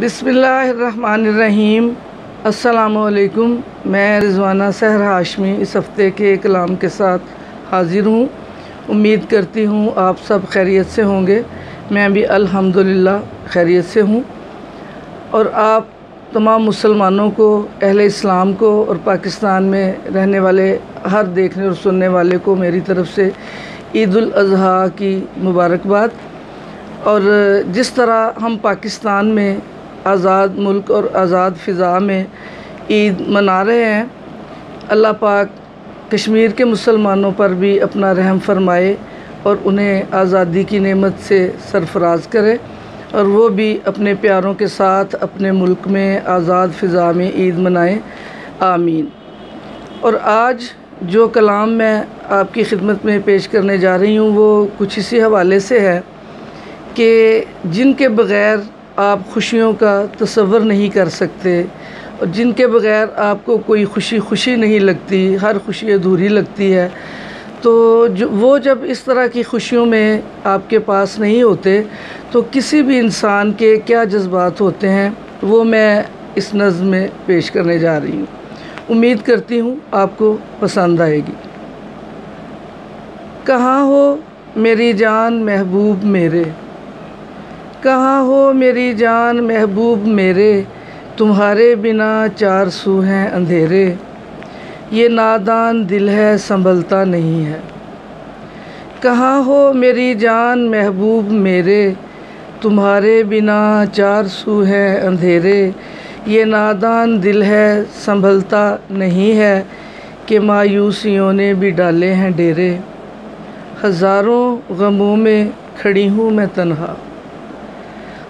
बिस्मिल्लाहिर्रहमानिर्रहीम। अस्सलामुअलैकुम। मैं रिज़वाना सहर हाशमी इस हफ़्ते के कलाम के साथ हाज़िर हूँ। उम्मीद करती हूँ आप सब खैरियत से होंगे। मैं भी अल्हम्दुलिल्लाह खैरियत से हूँ। और आप तमाम मुसलमानों को, अहले इस्लाम को और पाकिस्तान में रहने वाले हर देखने और सुनने वाले को मेरी तरफ़ से ईद उल अज़हा की मुबारकबाद। और जिस तरह हम पाकिस्तान में आज़ाद मुल्क और आज़ाद फ़िज़ा में ईद मना रहे हैं, अल्लाह पाक कश्मीर के मुसलमानों पर भी अपना रहम फरमाए और उन्हें आज़ादी की नेमत से सरफराज करे और वो भी अपने प्यारों के साथ अपने मुल्क में आज़ाद फ़िज़ा में ईद मनाएं। आमीन। और आज जो कलाम मैं आपकी खिदमत में पेश करने जा रही हूँ वो कुछ इसी हवाले से है कि जिनके बग़ैर आप खुशियों का तसव्वुर नहीं कर सकते और जिनके बग़ैर आपको कोई खुशी नहीं लगती, हर खुशी अधूरी लगती है। तो वो जब इस तरह की खुशियों में आपके पास नहीं होते तो किसी भी इंसान के क्या जज्बात होते हैं वो मैं इस नज़्म में पेश करने जा रही हूँ। उम्मीद करती हूँ आपको पसंद आएगी। कहाँ हो मेरी जान महबूब मेरे, कहाँ हो मेरी जान महबूब मेरे, तुम्हारे बिना चार सू हैं अंधेरे, ये नादान दिल है संभलता नहीं है। कहाँ हो मेरी जान महबूब मेरे, तुम्हारे बिना चार सू हैं अंधेरे, ये नादान दिल है संभलता नहीं है, कि मायूसियों ने भी डाले हैं डेरे। हज़ारों गमों में खड़ी हूँ मैं तन्हा,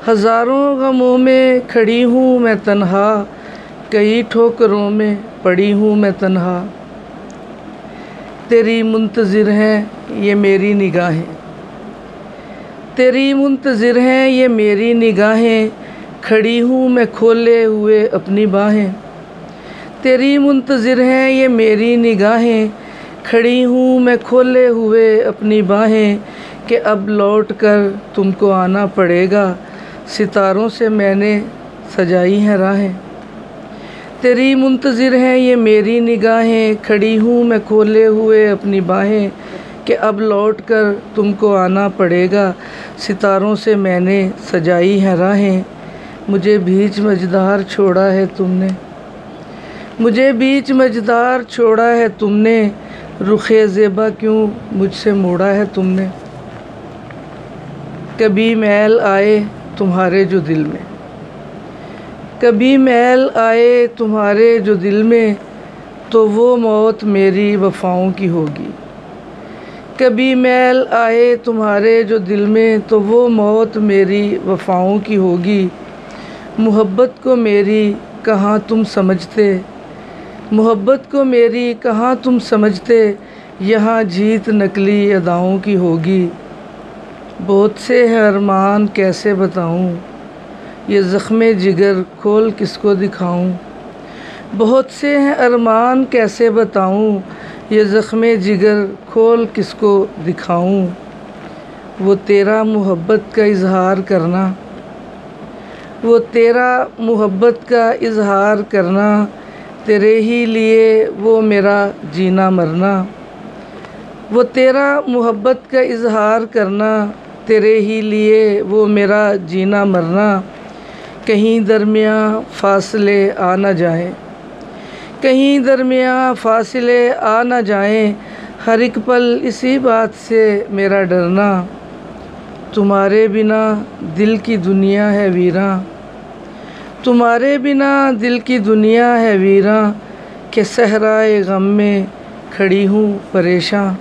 हज़ारों गमों में खड़ी हूँ मैं तन्हा, कई ठोकरों में पड़ी हूँ मैं तन्हा। तेरी मुंतज़िर हैं ये मेरी निगाहें, तेरी मुंतज़िर हैं ये मेरी निगाहें, खड़ी हूँ मैं खोले हुए अपनी बाहें। तेरी मुंतज़िर हैं ये मेरी निगाहें, खड़ी हूँ मैं खोले हुए अपनी बाहें, कि अब लौट कर तुमको आना पड़ेगा, सितारों से मैंने सजाई हैं राहें। तेरी मुंतज़िर हैं ये मेरी निगाहें, खड़ी हूँ मैं खोले हुए अपनी बाहें, कि अब लौट कर तुमको आना पड़ेगा, सितारों से मैंने सजाई हैं राहें। मुझे बीच मझधार छोड़ा है तुमने, मुझे बीच मझधार छोड़ा है तुमने, रुखे ज़ेबा क्यों मुझसे मोड़ा है तुमने। कभी मैल आए तुम्हारे जो दिल में, कभी मैल आए तुम्हारे जो दिल में, तो वो मौत मेरी वफ़ाओं की होगी। कभी मैल आए तुम्हारे जो दिल में, तो वो मौत मेरी वफ़ाओं की होगी। मोहब्बत को मेरी कहाँ तुम समझते, मोहब्बत को मेरी कहाँ तुम समझते, यहाँ जीत नकली अदाओं की होगी। बहुत से हैं अरमान कैसे बताऊँ, ये ज़ख्मे जिगर खोल किसको दिखाऊँ। बहुत से हैं अरमान कैसे बताऊँ, ये ज़ख्मे जिगर खोल किसको दिखाऊँ। वो तेरा मोहब्बत का इज़हार करना, वो तेरा मोहब्बत का इज़हार करना, तेरे ही लिए वो मेरा जीना मरना। वो तेरा मोहब्बत का इज़हार करना, तेरे ही लिए वो मेरा जीना मरना। कहीं दरमियाँ फासले आ न जाएं, कहीं दरमियाँ फासले आ न जाएं, हर एक पल इसी बात से मेरा डरना। तुम्हारे बिना दिल की दुनिया है वीरां, तुम्हारे बिना दिल की दुनिया है वीरां, के सहराए गम में खड़ी हूँ परेशान।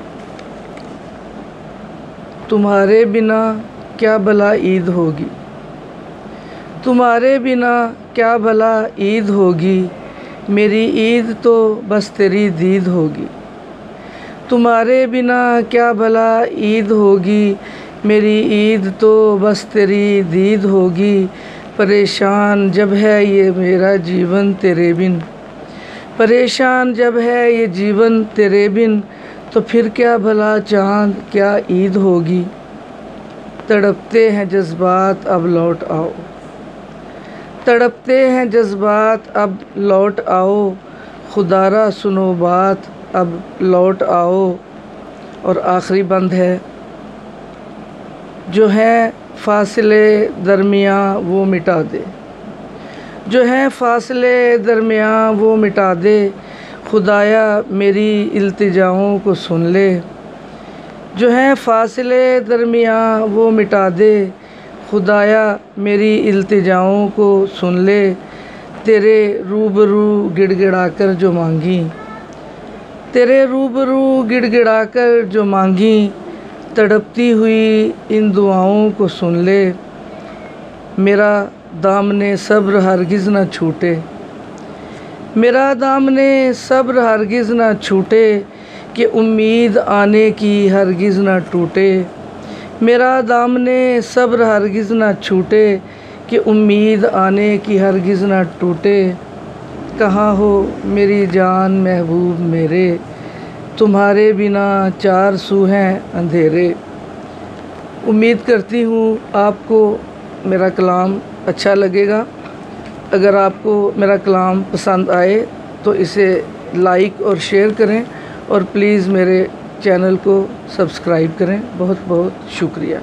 तुम्हारे बिना क्या भला ईद होगी, तुम्हारे बिना क्या भला ईद होगी, मेरी ईद तो बस तेरी दीद होगी। तुम्हारे बिना क्या भला ईद होगी, मेरी ईद तो बस तेरी दीद होगी। परेशान जब है ये मेरा जीवन तेरे बिन, परेशान जब है ये जीवन तेरे बिन, तो फिर क्या भला चाँद क्या ईद होगी। तड़पते हैं जज्बात अब लौट आओ, तड़पते हैं जज्बात अब लौट आओ, खुदारा सुनो बात अब लौट आओ। और आखिरी बंद है, जो है फासले दरमियाँ वो मिटा दे, जो है फासले दरमियाँ वो मिटा दे, खुदाया मेरी इल्तिजाओं को सुन ले। जो है फासले दरमियाँ वो मिटा दे, खुदाया मेरी इल्तिजाओं को सुन ले। तेरे रूबरू गिड़गिड़ाकर जो मांगी, तेरे रूबरू गिड़गिड़ाकर जो मांगी, तड़पती हुई इन दुआओं को सुन ले। मेरा दामने सब्र हरगिज़ न छूटे, मेरा दामने सब्र हरगिज़ न छूटे, कि उम्मीद आने की हरगिज़ न टूटे। मेरा दामने सब्र हरगिज़ न छूटे, कि उम्मीद आने की हरगिज़ न टूटे। कहाँ हो मेरी जान महबूब मेरे, तुम्हारे बिना चार सू हैं अंधेरे। उम्मीद करती हूँ आपको मेरा कलाम अच्छा लगेगा। अगर आपको मेरा कलाम पसंद आए तो इसे लाइक और शेयर करें, और प्लीज़ मेरे चैनल को सब्सक्राइब करें। बहुत बहुत शुक्रिया।